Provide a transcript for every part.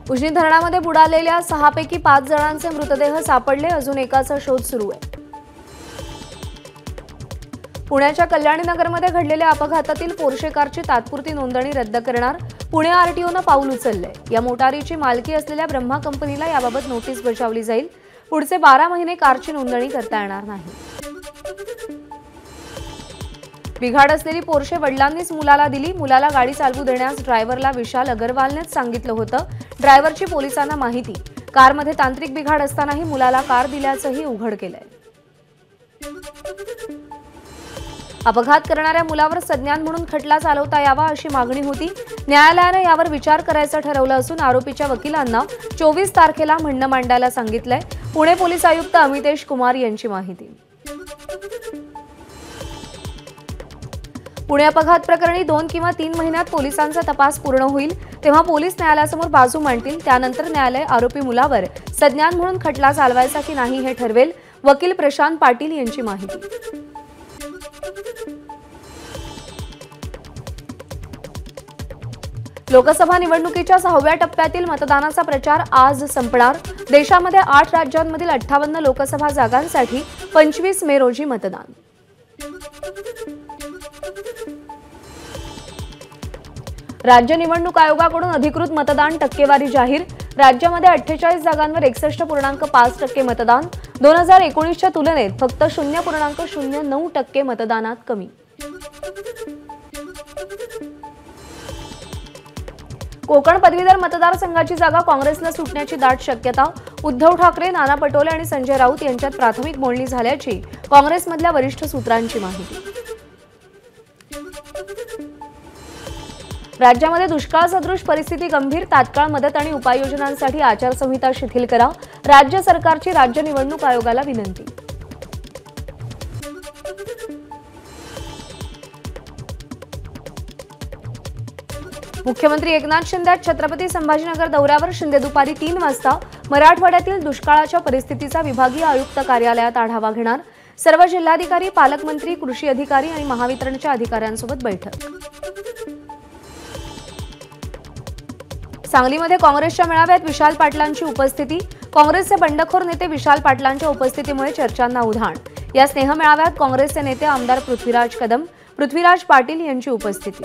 उजनी धरणामध्ये बुडालेल्या 6 पैकी 5 जणांचे मृतदेह सापडले, अजून एकाचा शोध सुरू आहे। पुण्याच्या कल्याणीनगरमध्ये घडलेल्या अपघातातील पोर्शे कारची तात्पुरती नोंदणी रद्द करणार पुणे आरटीओनं पाऊल उचललंय। या मोटारीची मालकी असलेल्या ब्रह्मा कंपनीला याबाबत नोटीस बजावली जाईल। पुढचे 12 महिने कारची नोंदणी करता येणार नाही। बिघाड असलेली पोर्शे वडिलांनीच मुलाला दिली। मुलाला गाडी चालवू देण्यास ड्रायव्हरला विशाल अगरवालनेच सांगितलं होतं। ड्रायव्हरची पोलिसांना माहिती। कारमध्ये तांत्रिक बिघाड असतानाही मुलाला कार दिल्याचंही उघड केलंय। अपघात करणाऱ्या मुलावर संज्ञान म्हणून खटला चालवता यावा अशी मागणी होती। न्यायालयानं यावर विचार करायचं ठरवलं असून आरोपीच्या वकिलांना 24 तारखेला म्हणणं मांडायला सांगितलंय। पुणे पोलीस आयुक्त अमितेश कुमार यांची माहिती। पुणे अपघात प्रकरणी 2 किंवा 3 महिन्यात पोलिसांचा तपास पूर्ण होईल, तेव्हा पोलीस न्यायालयासमोर बाजू मांडतील। त्यानंतर न्यायालय आरोपी मुलावर संज्ञान म्हणून खटला चालवायचा की नाही हे ठरवेल। वकील प्रशांत पाटील यांची माहिती। लोकसभा निवडणुकीच्या 6व्या टप्प्यातील मतदानाचा प्रचार आज संपणार। देशामध्ये 8 राज्यांमधील 58 लोकसभा जागांसाठी 25 मे रोजी मतदान। राज्य निवडणूक आयोगाकडून अधिकृत मतदान टक्केवारी जाहीर। राज्यामध्ये 48 जागांवर 61.5% मतदान। 2019च्या तुलनेत फक्त 0.09% मतदानात कमी। कोकण पदवीधर मतदारसंघाची जागा काँग्रेसला सुटण्याची दाट शक्यता। उद्धव ठाकरे, नाना पटोले आणि संजय राऊत यांच्यात प्राथमिक बोलणी झाल्याची काँग्रेसमधल्या वरिष्ठ सूत्रांची माहिती। राज्यामध्ये दुष्काळ सदृश परिस्थिती गंभीर। तात्काळ मदत आणि उपाययोजनांसाठी आचारसंहिता शिथिल करा। राज्य सरकारची राज्य निवडणूक आयोगाला विनंती। मुख्यमंत्री एकनाथ शिंदे आज छत्रपती संभाजीनगर दौऱ्यावर। शिंदे दुपारी 3 वाजता मराठवाड्यातील दुष्काळाच्या परिस्थितीचा विभागीय आयुक्त कार्यालयात आढावा घेणार। सर्व जिल्हाधिकारी, पालकमंत्री, कृषी अधिकारी आणि महावितरणच्या अधिकाऱ्यांसोबत बैठक। सांगलीमध्ये काँग्रेसच्या मेळाव्यात विशाल पाटलांची उपस्थिती। काँग्रेसचे बंडखोर नेते विशाल पाटलांच्या उपस्थितीमुळे चर्चांना उधाण। या स्नेह मेळाव्यात काँग्रेसचे नेते आमदार पृथ्वीराज कदम, पृथ्वीराज पाटील यांची उपस्थिती।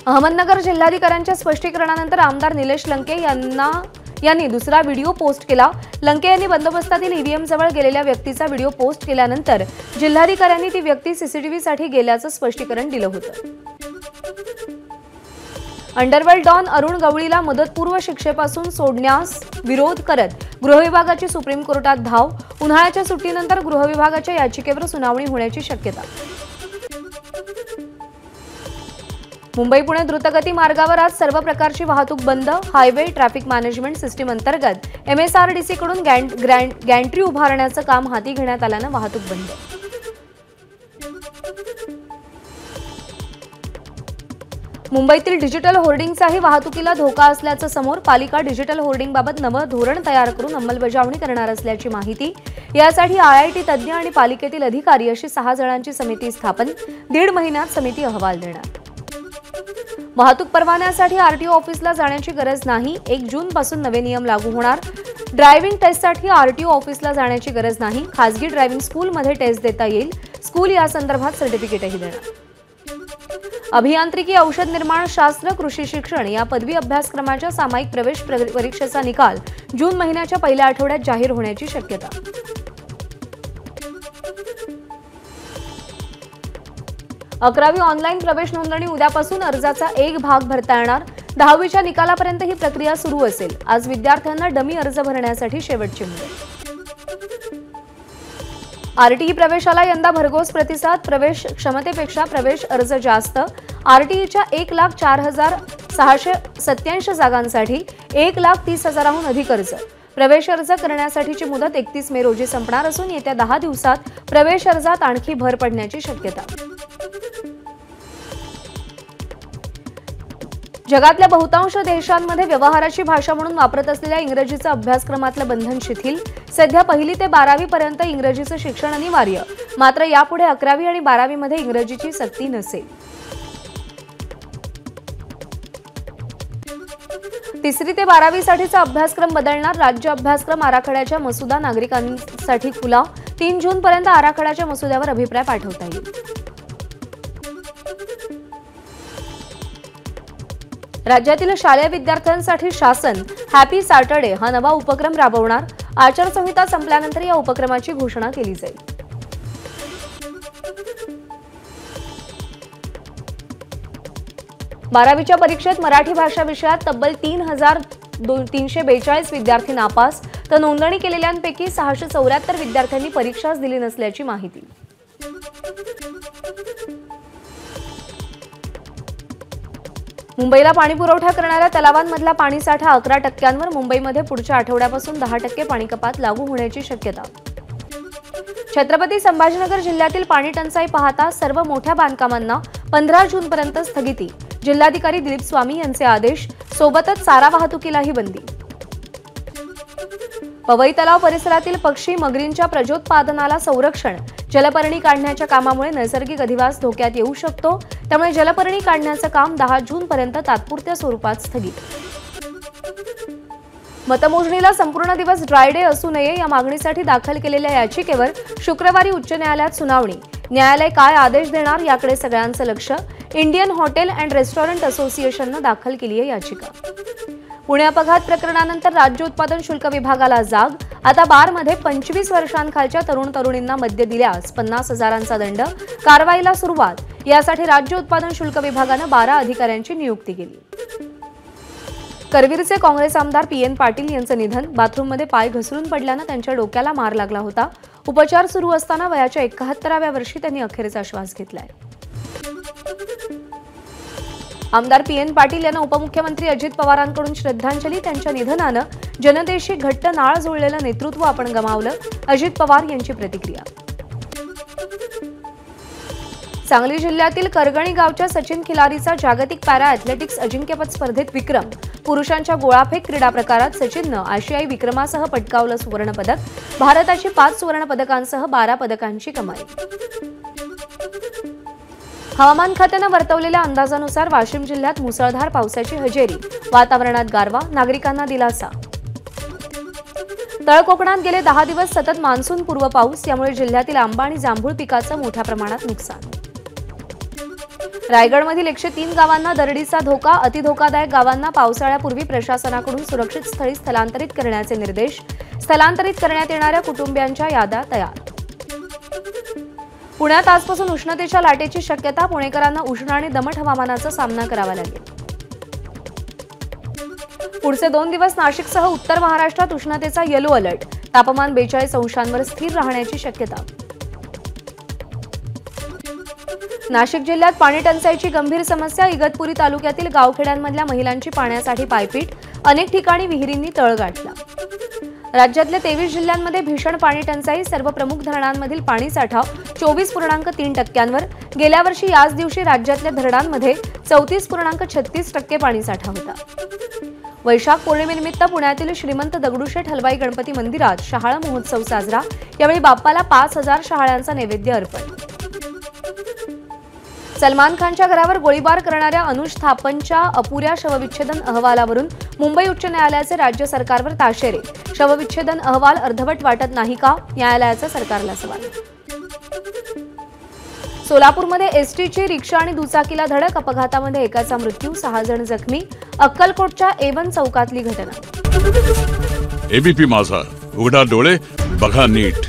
अहमदनगर जिल्हाधिकाऱ्यांच्या स्पष्टीकरणानंतर आमदार निलेश लंके यांनी दुसरा व्हिडिओ पोस्ट केला। लंके यांनी बंदोबस्तातील ईव्हीएम जवळ गेलेल्या व्यक्तीचा व्हिडिओ पोस्ट केल्यानंतर जिल्हाधिकाऱ्यांनी ती व्यक्ती सीसीटीव्हीसाठी गेल्याचं स्पष्टीकरण दिलं होतं। अंडरवर्ल्ड डॉन अरुण गवळीला मुदतपूर्व शिक्षेपासून सोडण्यास विरोध करत गृहविभागाची सुप्रीम कोर्टात धाव। उन्हाळ्याच्या सुट्टीनंतर गृहविभागाच्या याचिकेवर सुनावणी होण्याची शक्यता। मुंबई पुणे द्रुतगती मार्गावर आज सर्व प्रकारची वाहतूक बंद। हायवे ट्रॅफिक मॅनेजमेंट सिस्टीम अंतर्गत MSRDC कडून गॅन्ट्री उभारण्याचं काम हाती घेण्यात आल्यानं वाहतूक बंद। मुंबईतील डिजिटल होर्डिंगचाही वाहतुकीला धोका असल्याचं समोर। पालिका डिजिटल होर्डिंगबाबत नवं धोरण तयार करून अंमलबजावणी करणार असल्याची माहिती। यासाठी IIT तज्ज्ञ आणि पालिकेतील अधिकारी अशी 6 जणांची समिती स्थापन। 1.5 महिन्यात समिती अहवाल देणार। वाहतूक परवान्यासाठी आरटीओ ऑफिसला जाण्याची गरज नाही। 1 जूनपासून नवे नियम लागू होणार। ड्रायव्हिंग टेस्टसाठी आरटीओ ऑफिसला जाण्याची गरज नाही। खासगी ड्रायव्हिंग स्कूलमध्ये टेस्ट देता येईल। स्कूल या संदर्भात सर्टिफिकेटही देणार। अभियांत्रिकी, औषध निर्माण शास्त्र, कृषी शिक्षण या पदवी अभ्यासक्रमाच्या सामायिक प्रवेश परीक्षेचा निकाल जून महिन्याच्या पहिल्या आठवड्यात जाहीर होण्याची शक्यता। 11वी ऑनलाईन प्रवेश नोंदणी उद्यापासून अर्जाचा एक भाग भरता येणार। 10वीच्या निकालापर्यंत ही प्रक्रिया सुरू असेल। आज विद्यार्थ्यांना डमी अर्ज भरण्यासाठी शेवटची मुदत। आरटीई प्रवेशाला यंदा भरघोस प्रतिसाद। प्रवेश क्षमतेपेक्षा प्रवेश अर्ज जास्त। आरटीईच्या 1,04,687 जागांसाठी 1,30,000हून अधिक अर्ज। प्रवेश अर्ज करण्यासाठीची मुदत 31 मे रोजी संपणार असून येत्या 10 दिवसात प्रवेश अर्जात आणखी भर पडण्याची शक्यता। जगातल्या बहुतांश देशांमध्ये व्यवहाराची भाषा म्हणून वापरत असलेल्या इंग्रजीचं अभ्यासक्रमातलं बंधन शिथिल. सध्या 1ली ते 12वी पर्यंत इंग्रजीचं शिक्षण अनिवार्य. मात्र यापुढे 11वी आणि 12वी मध्ये इंग्रजीची सक्ती नसेल. 3री ते 12वी साठीचा अभ्यासक्रम बदलणार. राज्य अभ्यासक्रम आराखड्याच्या मसुदा नागरिकांसाठी खुला. 3 जून पर्यंत आराखड्याच्या मसुद्यावर अभिप्राय पाठवता येईल. राज्यातील शालेय विद्यार्थ्यांसाठी शासन हॅपी सॅटर्डे हा नवा उपक्रम राबवणार. आचारसंहिता संपल्यानंतर या उपक्रमाची घोषणा केली जाईल. बारावीच्या परीक्षेत मराठी भाषा विषयात तब्बल 3,342 विद्यार्थी नापास, तर नोंदणी केलेल्यांपैकी 674 विद्यार्थ्यांनी परीक्षाच दिली नसल्याची माहिती. मुंबईला पाणी पुरवठा करणाऱ्या तलावांमधला पाणीसाठा 11%वर. मुंबईमध्ये पुढच्या आठवड्यापासून 10% पाणी कपात लागू होण्याची शक्यता. छत्रपती संभाजीनगर जिल्ह्यातील पाणी टंचाई पाहता सर्व मोठ्या बांधकामांना 15 जूनपर्यंत स्थगिती. जिल्हाधिकारी दिलीप स्वामी यांचे आदेश. सोबतच चारा वाहतुकीलाही बंदी. पवई तलाव परिसरातील पक्षी मगरींच्या प्रजोत्पादनाला संरक्षण. जलपर्णी काढण्याच्या कामामुळे नैसर्गिक अधिवास धोक्यात येऊ शकतो. त्यामुळे जलपर्णी काढण्याचं काम 10 जूनपर्यंत तात्पुरत्या स्वरूपात स्थगित. मतमोजणीला संपूर्ण दिवस ड्राय डे असू नये या मागणीसाठी दाखल केलेल्या याचिकेवर शुक्रवारी उच्च न्यायालयात सुनावणी. न्यायालय काय आदेश देणार याकडे सगळ्यांचं लक्ष. इंडियन हॉटेल अँड रेस्टॉरंट असोसिएशननं दाखल केली आहे याचिका. पुणे अपघात प्रकरणानंतर राज्य उत्पादन शुल्क विभागाला जाग. आता बारमध्ये 25 वर्षांखालच्या तरुण तरुणींना मद्य दिल्यास 50,000चा दंड. कारवाईला सुरुवात. यासाठी राज्य उत्पादन शुल्क विभागानं 12 अधिकाऱ्यांची नियुक्ती केली. करवीरचे काँग्रेस आमदार PN पाटील यांचं निधन. बाथरूममध्ये पाय घसरून पडल्यानं त्यांच्या डोक्याला मार लागला होता. उपचार सुरू असताना वयाच्या 71व्या वर्षी त्यांनी अखेरचा श्वास घेतलाय. आमदार PN पाटील यांना उपमुख्यमंत्री अजित पवारांकडून श्रद्धांजली. त्यांच्या निधनानं जनतेशी घट्ट नाळ जुळलेलं नेतृत्व आपण गमावलं. अजित पवार यांची प्रतिक्रिया. सांगली जिल्ह्यातील करगणी गावच्या सचिन खिलारीचा जागतिक पॅरा अॅथलेटिक्स अजिंक्यपद स्पर्धेत विक्रम. पुरुषांच्या गोळाफेक क्रीडा प्रकारात सचिननं आशियाई विक्रमासह पटकावलं सुवर्णपदक. भारताची 5 सुवर्णपदकांसह 12 पदकांची कमाई. हवामान खात्यानं वर्तवलेल्या अंदाजानुसार वाशिम जिल्ह्यात मुसळधार पावसाची हजेरी. वातावरणात गारवा. नागरिकांना दिलासा. तळ कोकणात गेले 10 दिवस सतत मान्सून पूर्व पाऊस. यामुळे जिल्ह्यातील आंबा आणि जांभूळ पिकाचं मोठ्या प्रमाणात नुकसान. रायगडमधील 103 गावांना दरडीचा धोका. अतिधोकादायक गावांना पावसाळ्यापूर्वी प्रशासनाकडून सुरक्षित स्थळी स्थलांतरित करण्याचे निर्देश. स्थलांतरित करण्यात येणाऱ्या कुटुंबियांच्या याद्या तयार. पुण्यात आजपासून उष्णतेच्या लाटेची शक्यता. पुणेकरांना उष्ण आणि दमट हवामानाचा सामना करावा लागेल. पुढचे 2 दिवस नाशिकसह उत्तर महाराष्ट्रात उष्णतेचा येलो अलर्ट. तापमान 42 अंशांवर स्थिर राहण्याची शक्यता. नाशिक जिल्ह्यात पाणी टंचाईची गंभीर समस्या. इगतपुरी तालुक्यातील गावखेड्यांमधल्या महिलांची पाण्यासाठी पायपीट. अनेक ठिकाणी विहिरींनी तळ गाठला. राज्यातल्या 23 जिल्ह्यांमध्ये भीषण पाणी टंचाई. सर्व प्रमुख धरणांमधील पाणीसाठा 24.3%वर. गेल्या वर्षी याच दिवशी राज्यातल्या धरणांमध्ये 34.36% पाणीसाठा होता. वैशाख पौर्णिमेनिमित्त पुण्यातील श्रीमंत दगडूशेठ हलवाई गणपती मंदिरात शहाळा महोत्सव साजरा. यावेळी बाप्पाला 5,000 शहाळ्यांचा नैवेद्य अर्पण. सलमान खानच्या घरावर गोळीबार करणाऱ्या अनुज थापनच्या अपुऱ्या शवविच्छेदन अहवालावरून मुंबई उच्च न्यायालयाचे राज्य सरकारवर ताशेरे. शवविच्छेदन अहवाल अर्धवट वाटत नाही का? न्यायालयाचा सरकारला सवाल. सोलापूरमध्ये एसटीची रिक्षा आणि दुचाकीला धडक. अपघातामध्ये एकाचा मृत्यू, 6 जण जखमी. अक्कलकोटच्या A1 चौकातली घटना. ABP माझा, उघडा डोळे बघा नीट.